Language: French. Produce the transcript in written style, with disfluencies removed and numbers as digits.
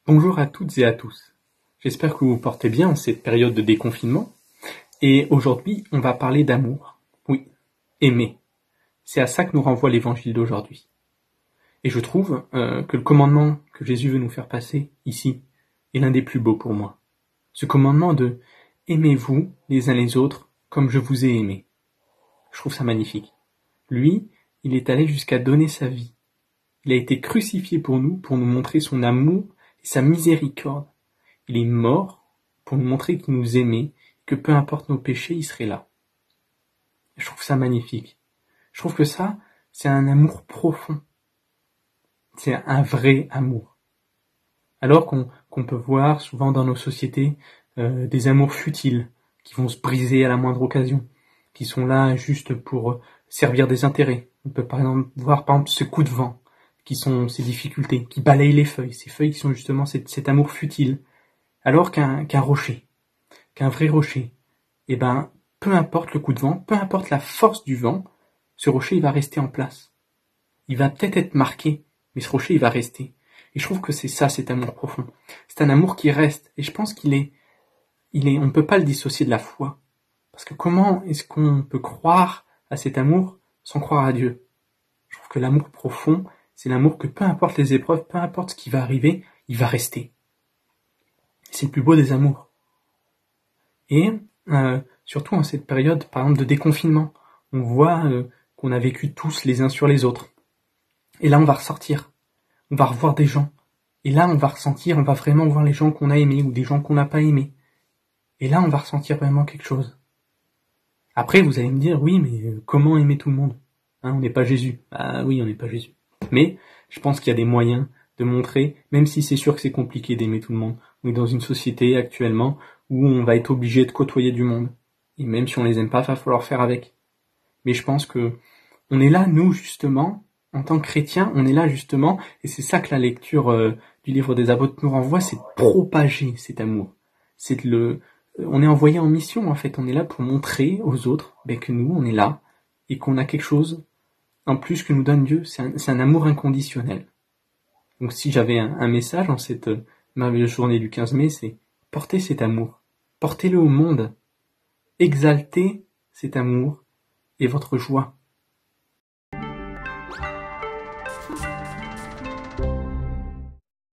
Bonjour à toutes et à tous. J'espère que vous vous portez bien en cette période de déconfinement. Et aujourd'hui, on va parler d'amour. Oui, aimer. C'est à ça que nous renvoie l'évangile d'aujourd'hui. Et je trouve que le commandement que Jésus veut nous faire passer ici est l'un des plus beaux pour moi. Ce commandement de « aimez-vous les uns les autres comme je vous ai aimé ». Je trouve ça magnifique. Lui, il est allé jusqu'à donner sa vie. Il a été crucifié pour nous montrer son amour et sa miséricorde. Il est mort pour nous montrer qu'il nous aimait, que peu importe nos péchés, il serait là. Je trouve ça magnifique. Je trouve que ça, c'est un amour profond. C'est un vrai amour. Alors qu'on peut voir souvent dans nos sociétés des amours futiles, qui vont se briser à la moindre occasion, qui sont là juste pour servir des intérêts. On peut par exemple voir ce coup de vent, qui sont ces difficultés, qui balayent les feuilles, ces feuilles qui sont justement cet amour futile. Alors qu'un rocher, qu'un vrai rocher, peu importe le coup de vent, peu importe la force du vent, ce rocher il va rester en place. Il va peut-être être marqué, mais ce rocher il va rester. Et je trouve que c'est ça cet amour profond. C'est un amour qui reste. Et je pense on ne peut pas le dissocier de la foi. Parce que comment est-ce qu'on peut croire à cet amour sans croire à Dieu? Je trouve que l'amour profond, c'est l'amour que peu importe les épreuves, peu importe ce qui va arriver, il va rester. C'est le plus beau des amours. Et surtout en cette période, par exemple, de déconfinement, on voit qu'on a vécu tous les uns sur les autres. Et là, on va ressortir. On va revoir des gens. Et là, on va vraiment voir les gens qu'on a aimés ou des gens qu'on n'a pas aimés. Et là, on va ressentir vraiment quelque chose. Après, vous allez me dire, oui, mais comment aimer tout le monde? On n'est pas Jésus. Ah oui, on n'est pas Jésus. Mais je pense qu'il y a des moyens de montrer, même si c'est sûr que c'est compliqué d'aimer tout le monde. On est dans une société actuellement où on va être obligé de côtoyer du monde. Et même si on les aime pas, il va falloir faire avec. Mais je pense que on est là, nous, justement, en tant que chrétiens, on est là, justement, et c'est ça que la lecture du livre des Apôtres nous renvoie, c'est de propager cet amour. On est envoyé en mission, en fait. On est là pour montrer aux autres que nous, on est là, et qu'on a quelque chose en plus que nous donne Dieu. C'est un amour inconditionnel. Donc si j'avais un message en cette merveilleuse journée du 15 mai, c'est portez cet amour. Portez-le au monde. Exaltez cet amour et votre joie.